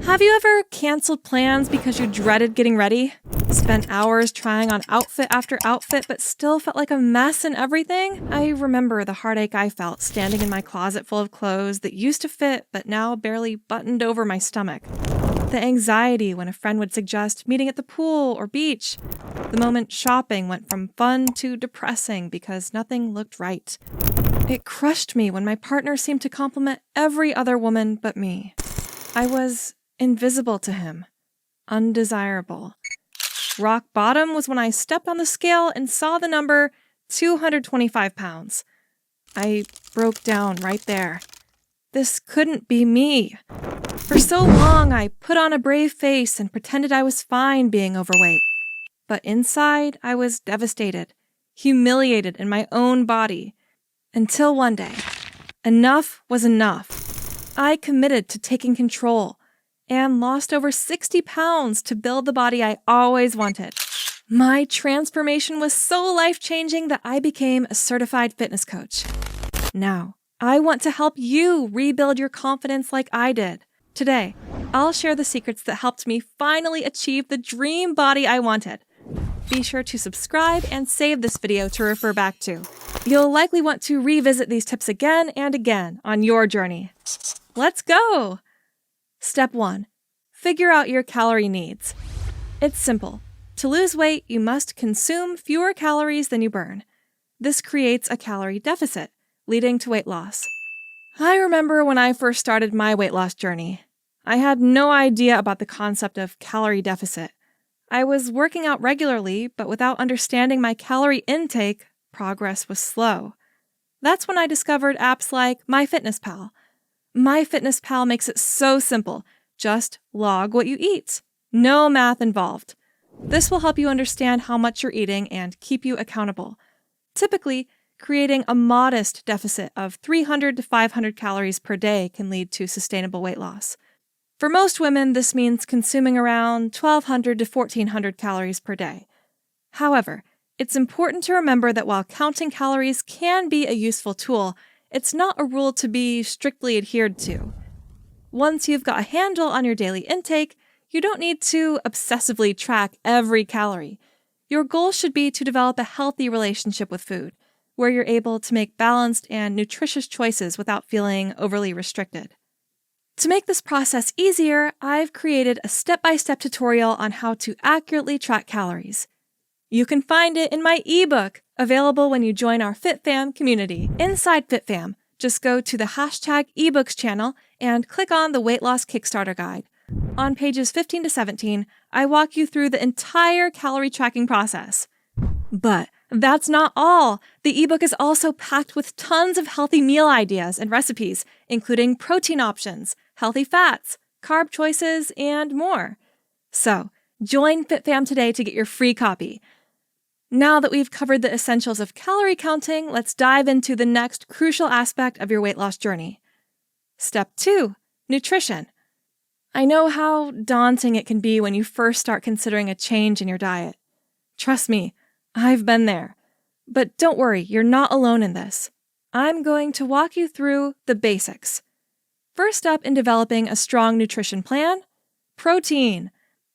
Have you ever canceled plans because you dreaded getting ready? Spent hours trying on outfit after outfit but still felt like a mess in everything? I remember the heartache I felt standing in my closet full of clothes that used to fit but now barely buttoned over my stomach. The anxiety when a friend would suggest meeting at the pool or beach. The moment shopping went from fun to depressing because nothing looked right. It crushed me when my partner seemed to compliment every other woman but me. I was invisible to him, undesirable. Rock bottom was when I stepped on the scale and saw the number 225 pounds. I broke down right there. This couldn't be me. For so long, I put on a brave face and pretended I was fine being overweight. But inside, I was devastated, humiliated in my own body. Until one day, enough was enough. I committed to taking control and lost over 60 pounds to build the body I always wanted. My transformation was so life-changing that I became a certified fitness coach. Now, I want to help you rebuild your confidence like I did. Today, I'll share the secrets that helped me finally achieve the dream body I wanted. Be sure to subscribe and save this video to refer back to. You'll likely want to revisit these tips again and again on your journey. Let's go! Step 1. Figure out your calorie needs. It's simple. To lose weight, you must consume fewer calories than you burn. This creates a calorie deficit, leading to weight loss. I remember when I first started my weight loss journey. I had no idea about the concept of calorie deficit. I was working out regularly, but without understanding my calorie intake, progress was slow. That's when I discovered apps like MyFitnessPal. MyFitnessPal makes it so simple. Just log what you eat. No math involved. This will help you understand how much you're eating and keep you accountable. Typically, creating a modest deficit of 300 to 500 calories per day can lead to sustainable weight loss. For most women, this means consuming around 1,200 to 1,400 calories per day. However, it's important to remember that while counting calories can be a useful tool, it's not a rule to be strictly adhered to. Once you've got a handle on your daily intake, you don't need to obsessively track every calorie. Your goal should be to develop a healthy relationship with food, where you're able to make balanced and nutritious choices without feeling overly restricted. To make this process easier, I've created a step-by-step tutorial on how to accurately track calories. You can find it in my ebook, available when you join our FitFam community. Inside FitFam, just go to the #ebooks channel and click on the Weight Loss Kickstarter Guide. On pages 15 to 17, I walk you through the entire calorie tracking process. But that's not all. The ebook is also packed with tons of healthy meal ideas and recipes, including protein options, healthy fats, carb choices, and more. So, join FitFam today to get your free copy. Now that we've covered the essentials of calorie counting, let's dive into the next crucial aspect of your weight loss journey. Step 2. Nutrition. I know how daunting it can be when you first start considering a change in your diet. Trust me, I've been there. But don't worry, you're not alone in this. I'm going to walk you through the basics. First up in developing a strong nutrition plan, protein.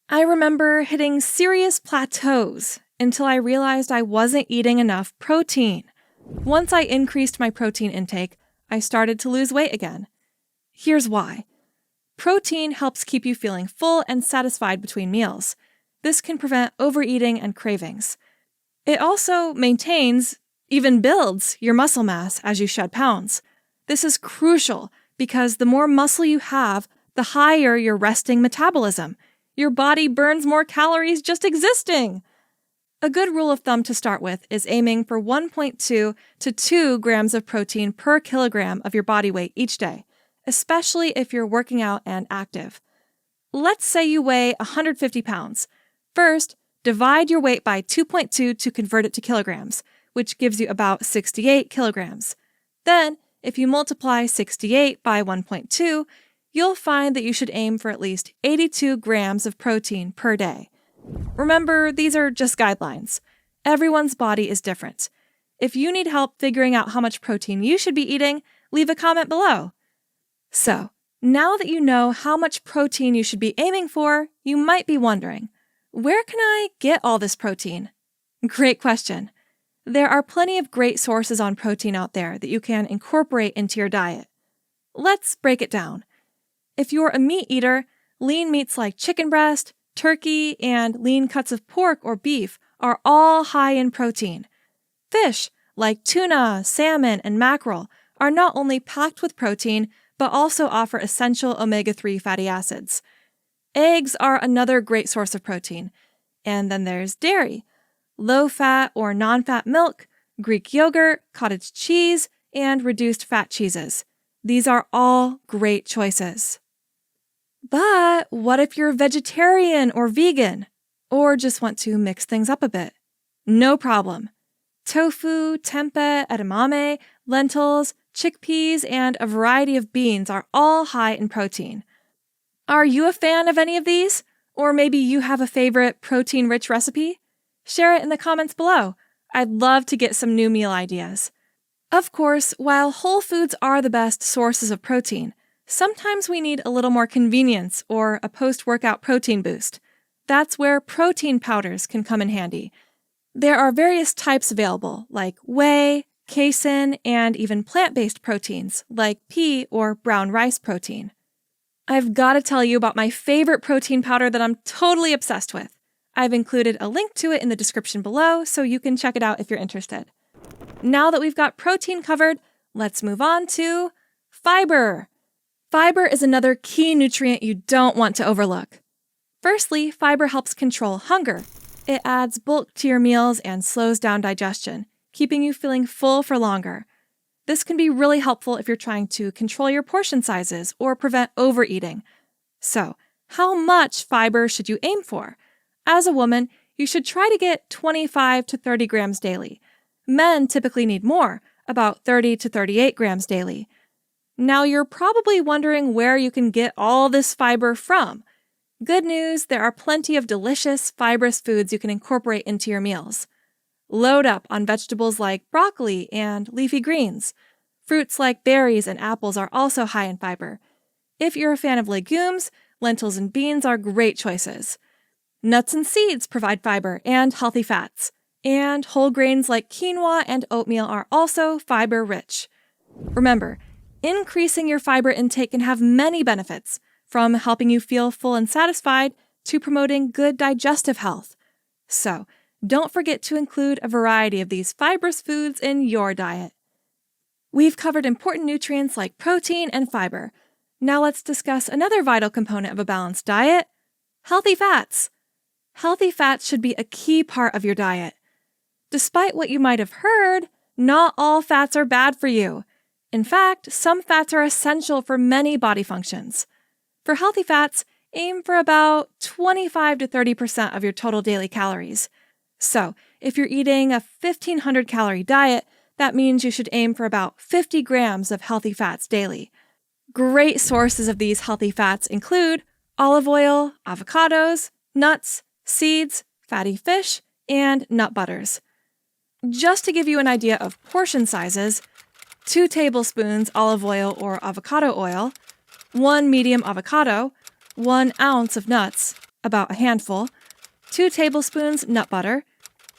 I remember hitting serious plateaus until I realized I wasn't eating enough protein. Once I increased my protein intake, I started to lose weight again. Here's why. Protein helps keep you feeling full and satisfied between meals. This can prevent overeating and cravings. It also maintains, even builds, your muscle mass as you shed pounds. This is crucial because the more muscle you have, the higher your resting metabolism. Your body burns more calories just existing. A good rule of thumb to start with is aiming for 1.2 to 2 grams of protein per kilogram of your body weight each day, especially if you're working out and active. Let's say you weigh 150 pounds. First, divide your weight by 2.2 to convert it to kilograms, which gives you about 68 kilograms. Then, if you multiply 68 by 1.2, you'll find that you should aim for at least 82 grams of protein per day. Remember, these are just guidelines. Everyone's body is different. If you need help figuring out how much protein you should be eating, leave a comment below. So, Now that you know how much protein you should be aiming for, you might be wondering, where can I get all this protein? Great question. There are plenty of great sources on protein out there that you can incorporate into your diet. Let's break it down. If you're a meat eater, lean meats like chicken breast, turkey, and lean cuts of pork or beef are all high in protein. Fish, like tuna, salmon, and mackerel, are not only packed with protein, but also offer essential omega-3 fatty acids. Eggs are another great source of protein. And then there's dairy, low-fat or non-fat milk, Greek yogurt, cottage cheese, and reduced fat cheeses. These are all great choices. But what if you're vegetarian or vegan, or just want to mix things up a bit? No problem. Tofu, tempeh, edamame, lentils, chickpeas, and a variety of beans are all high in protein. Are you a fan of any of these? Or maybe you have a favorite protein-rich recipe? Share it in the comments below. I'd love to get some new meal ideas. Of course, while whole foods are the best sources of protein, sometimes we need a little more convenience or a post-workout protein boost. That's where protein powders can come in handy. There are various types available, like whey, casein, and even plant-based proteins, like pea or brown rice protein. I've got to tell you about my favorite protein powder that I'm totally obsessed with. I've included a link to it in the description below, so you can check it out if you're interested. Now that we've got protein covered, let's move on to fiber. Fiber is another key nutrient you don't want to overlook. Firstly, fiber helps control hunger. It adds bulk to your meals and slows down digestion, keeping you feeling full for longer. This can be really helpful if you're trying to control your portion sizes or prevent overeating. So, how much fiber should you aim for? As a woman, you should try to get 25 to 30 grams daily. Men typically need more, about 30 to 38 grams daily. Now you're probably wondering where you can get all this fiber from. Good news, there are plenty of delicious, fibrous foods you can incorporate into your meals. Load up on vegetables like broccoli and leafy greens. Fruits like berries and apples are also high in fiber. If you're a fan of legumes, lentils and beans are great choices. Nuts and seeds provide fiber and healthy fats. And whole grains like quinoa and oatmeal are also fiber-rich. Remember, increasing your fiber intake can have many benefits, from helping you feel full and satisfied to promoting good digestive health. So, don't forget to include a variety of these fibrous foods in your diet. We've covered important nutrients like protein and fiber. Now let's discuss another vital component of a balanced diet: healthy fats. Healthy fats should be a key part of your diet. Despite what you might have heard, not all fats are bad for you. In fact, some fats are essential for many body functions. For healthy fats, aim for about 25 to 30% of your total daily calories. So, if you're eating a 1,500 calorie diet, that means you should aim for about 50 grams of healthy fats daily. Great sources of these healthy fats include olive oil, avocados, nuts, seeds, fatty fish, and nut butters. Just to give you an idea of portion sizes, 2 tablespoons olive oil or avocado oil, 1 medium avocado, 1 ounce of nuts, about a handful, 2 tablespoons nut butter,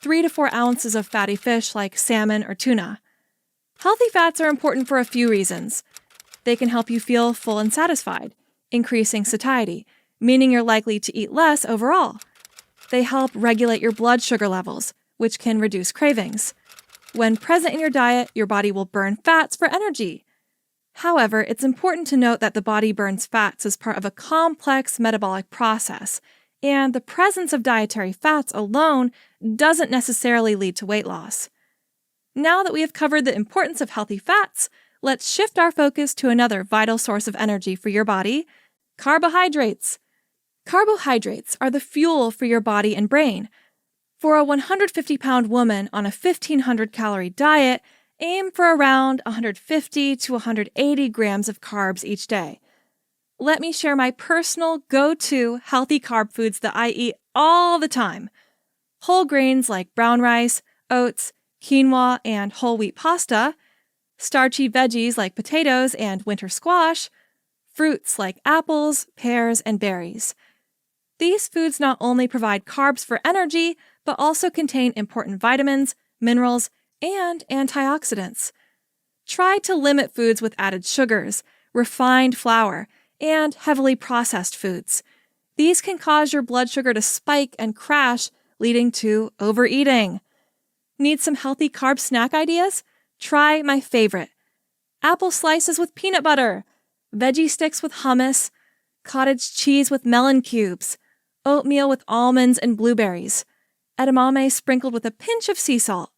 3 to 4 ounces of fatty fish like salmon or tuna. Healthy fats are important for a few reasons. They can help you feel full and satisfied, increasing satiety, meaning you're likely to eat less overall. They help regulate your blood sugar levels, which can reduce cravings. When present in your diet, your body will burn fats for energy. However, it's important to note that the body burns fats as part of a complex metabolic process, and the presence of dietary fats alone doesn't necessarily lead to weight loss. Now that we have covered the importance of healthy fats, let's shift our focus to another vital source of energy for your body: carbohydrates. Carbohydrates are the fuel for your body and brain. For a 150-pound woman on a 1,500-calorie diet, aim for around 150 to 180 grams of carbs each day. Let me share my personal go-to healthy carb foods that I eat all the time. Whole grains like brown rice, oats, quinoa, and whole wheat pasta, starchy veggies like potatoes and winter squash, fruits like apples, pears, and berries. These foods not only provide carbs for energy, but also contain important vitamins, minerals, and antioxidants. Try to limit foods with added sugars, refined flour, and heavily processed foods. These can cause your blood sugar to spike and crash, leading to overeating. Need some healthy carb snack ideas? Try my favorite: apple slices with peanut butter, veggie sticks with hummus, cottage cheese with melon cubes, oatmeal with almonds and blueberries, edamame sprinkled with a pinch of sea salt.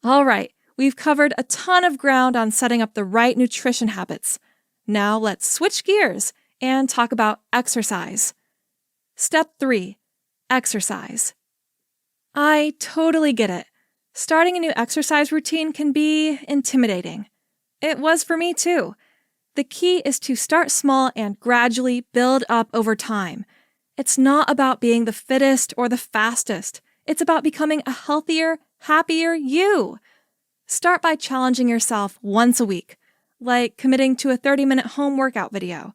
All right, we've covered a ton of ground on setting up the right nutrition habits. Now let's switch gears and talk about exercise. Step 3. Exercise. I totally get it. Starting a new exercise routine can be intimidating. It was for me too. The key is to start small and gradually build up over time. It's not about being the fittest or the fastest. It's about becoming a healthier, happier you. Start by challenging yourself once a week, like committing to a 30-minute home workout video.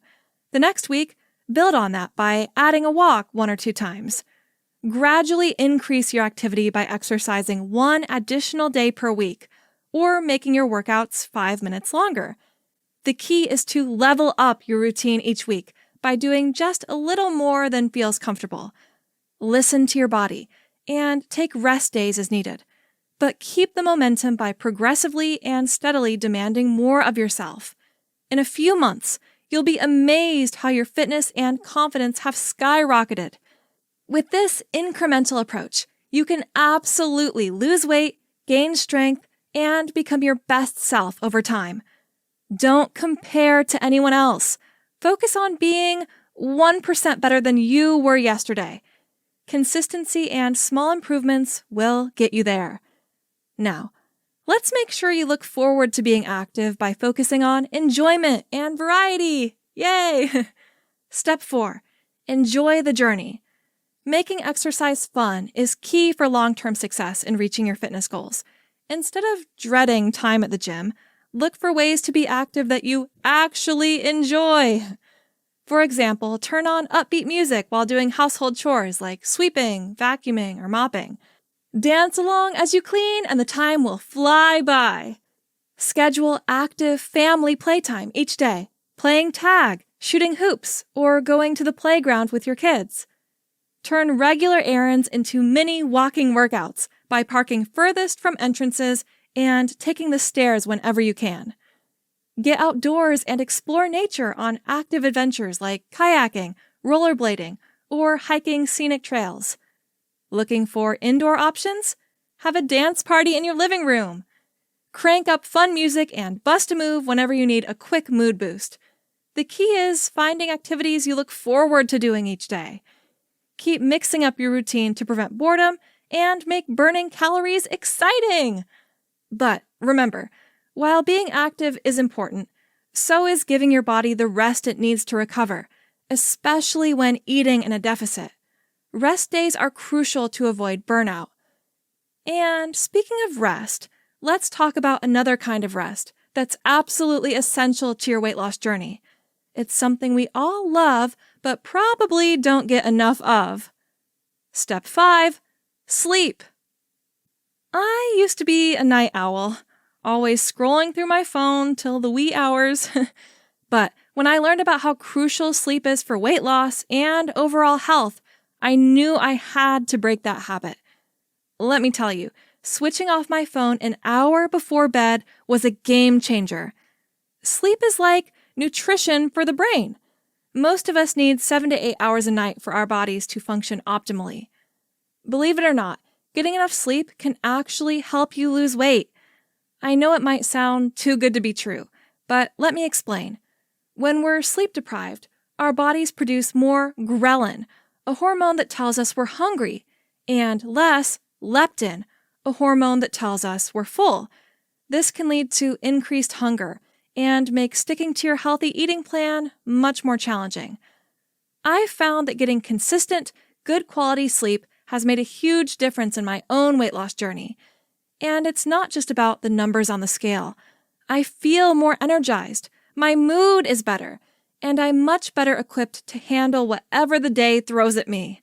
The next week, build on that by adding a walk 1 or 2 times. Gradually increase your activity by exercising 1 additional day per week, or making your workouts 5 minutes longer. The key is to level up your routine each week by doing just a little more than feels comfortable. Listen to your body and take rest days as needed, but keep the momentum by progressively and steadily demanding more of yourself. In a few months, you'll be amazed how your fitness and confidence have skyrocketed. With this incremental approach, you can absolutely lose weight, gain strength, and become your best self over time. Don't compare to anyone else. Focus on being 1% better than you were yesterday. Consistency and small improvements will get you there. Now, let's make sure you look forward to being active by focusing on enjoyment and variety. Yay! Step 4. Enjoy the journey. Making exercise fun is key for long-term success in reaching your fitness goals. Instead of dreading time at the gym, look for ways to be active that you actually enjoy. For example, turn on upbeat music while doing household chores like sweeping, vacuuming, or mopping. Dance along as you clean and the time will fly by. Schedule active family playtime each day, playing tag, shooting hoops, or going to the playground with your kids. Turn regular errands into mini walking workouts by parking furthest from entrances and taking the stairs whenever you can. Get outdoors and explore nature on active adventures like kayaking, rollerblading, or hiking scenic trails. Looking for indoor options? Have a dance party in your living room. Crank up fun music and bust a move whenever you need a quick mood boost. The key is finding activities you look forward to doing each day. Keep mixing up your routine to prevent boredom and make burning calories exciting. But remember, while being active is important, so is giving your body the rest it needs to recover, especially when eating in a deficit. Rest days are crucial to avoid burnout. And speaking of rest, let's talk about another kind of rest that's absolutely essential to your weight loss journey. It's something we all love, but probably don't get enough of. Step 5. Sleep. I used to be a night owl, always scrolling through my phone till the wee hours. But when I learned about how crucial sleep is for weight loss and overall health, I knew I had to break that habit. Let me tell you, switching off my phone an hour before bed was a game changer. Sleep is like nutrition for the brain. Most of us need 7 to 8 hours a night for our bodies to function optimally. Believe it or not, getting enough sleep can actually help you lose weight. I know it might sound too good to be true, but let me explain. When we're sleep deprived, our bodies produce more ghrelin, a hormone that tells us we're hungry, and less leptin, a hormone that tells us we're full. This can lead to increased hunger and make sticking to your healthy eating plan much more challenging. I've found that getting consistent, good quality sleep has made a huge difference in my own weight loss journey. And it's not just about the numbers on the scale. I feel more energized, my mood is better, and I'm much better equipped to handle whatever the day throws at me.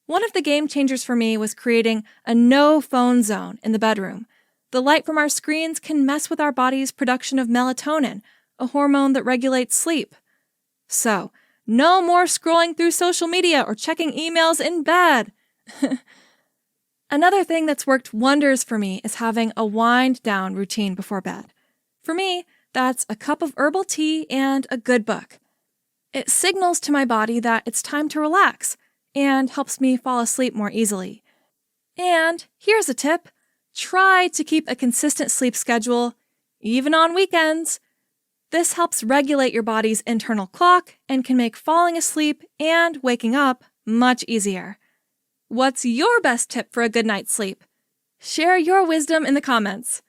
One of the game changers for me was creating a no-phone zone in the bedroom. The light from our screens can mess with our body's production of melatonin, a hormone that regulates sleep. So, no more scrolling through social media or checking emails in bed. Another thing that's worked wonders for me is having a wind-down routine before bed. For me, that's a cup of herbal tea and a good book. It signals to my body that it's time to relax and helps me fall asleep more easily. And here's a tip. Try to keep a consistent sleep schedule, even on weekends. This helps regulate your body's internal clock and can make falling asleep and waking up much easier. What's your best tip for a good night's sleep? Share your wisdom in the comments.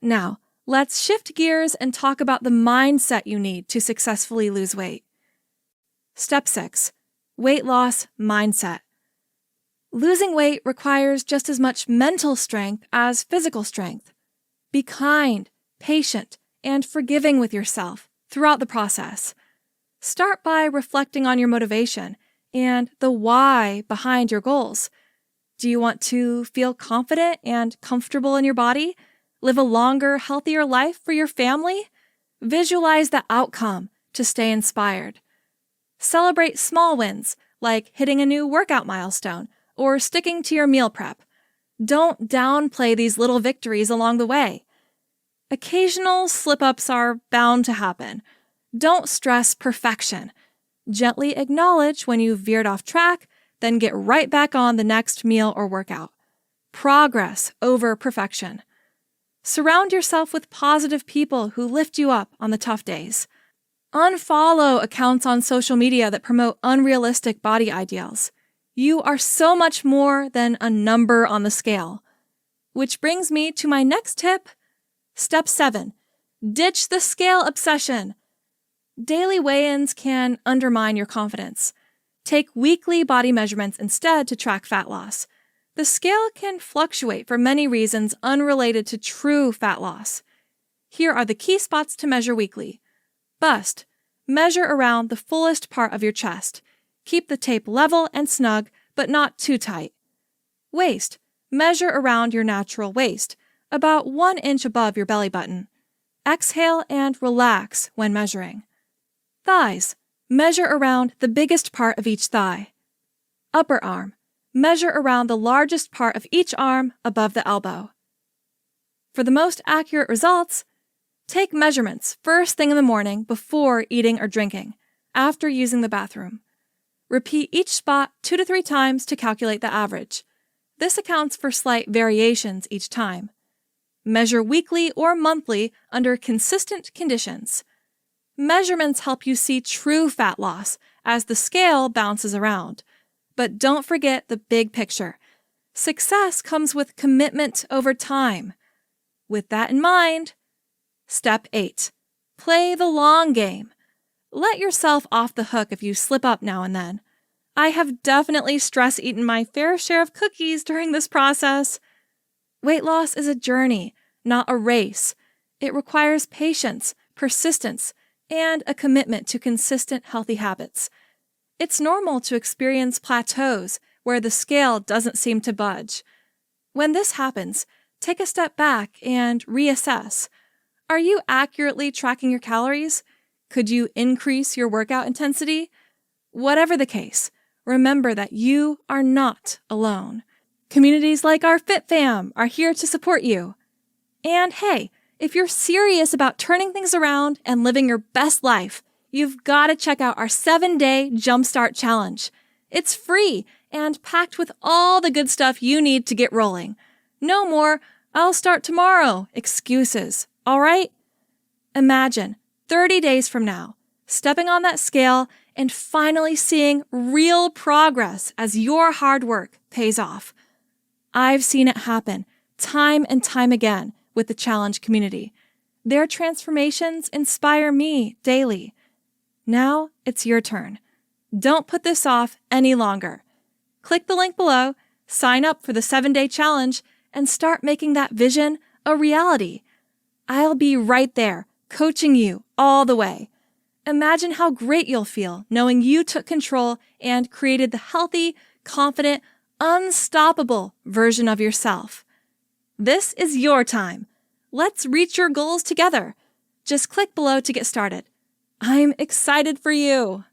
Now, let's shift gears and talk about the mindset you need to successfully lose weight. Step 6. Weight loss mindset. Losing weight requires just as much mental strength as physical strength. Be kind, patient, and forgiving with yourself throughout the process. Start by reflecting on your motivation and the why behind your goals. Do you want to feel confident and comfortable in your body? Live a longer, healthier life for your family? Visualize the outcome to stay inspired. Celebrate small wins, like hitting a new workout milestone or sticking to your meal prep. Don't downplay these little victories along the way. Occasional slip-ups are bound to happen. Don't stress perfection. Gently acknowledge when you've veered off track, then get right back on the next meal or workout. Progress over perfection. Surround yourself with positive people who lift you up on the tough days. Unfollow accounts on social media that promote unrealistic body ideals. You are so much more than a number on the scale. Which brings me to my next tip. Step 7. Ditch the scale obsession. Daily weigh-ins can undermine your confidence. Take weekly body measurements instead to track fat loss. The scale can fluctuate for many reasons unrelated to true fat loss. Here are the key spots to measure weekly. Bust. Measure around the fullest part of your chest. Keep the tape level and snug, but not too tight. Waist. Measure around your natural waist, about 1 inch above your belly button. Exhale and relax when measuring. Thighs. Measure around the biggest part of each thigh. Upper arm. Measure around the largest part of each arm above the elbow. For the most accurate results, take measurements first thing in the morning before eating or drinking, after using the bathroom. Repeat each spot 2 to 3 times to calculate the average. This accounts for slight variations each time. Measure weekly or monthly under consistent conditions. Measurements help you see true fat loss as the scale bounces around. But don't forget the big picture. Success comes with commitment over time. With that in mind, Step 8. Play the long game. Let yourself off the hook if you slip up now and then. I have definitely stress-eaten my fair share of cookies during this process. Weight loss is a journey, not a race. It requires patience, persistence, and a commitment to consistent healthy habits. It's normal to experience plateaus where the scale doesn't seem to budge. When this happens, take a step back and reassess. Are you accurately tracking your calories? Could you increase your workout intensity? Whatever the case, remember that you are not alone. Communities like our Fit Fam are here to support you. And hey, if you're serious about turning things around and living your best life, you've got to check out our 7-day Jumpstart Challenge. It's free and packed with all the good stuff you need to get rolling. No more, "I'll start tomorrow" excuses, all right? Imagine 30 days from now, stepping on that scale and finally seeing real progress as your hard work pays off. I've seen it happen time and time again with the challenge community. Their transformations inspire me daily. Now it's your turn. Don't put this off any longer. Click the link below, sign up for the 7-day challenge, and start making that vision a reality. I'll be right there, coaching you all the way. Imagine how great you'll feel knowing you took control and created the healthy, confident, unstoppable version of yourself. This is your time. Let's reach your goals together. Just click below to get started. I'm excited for you.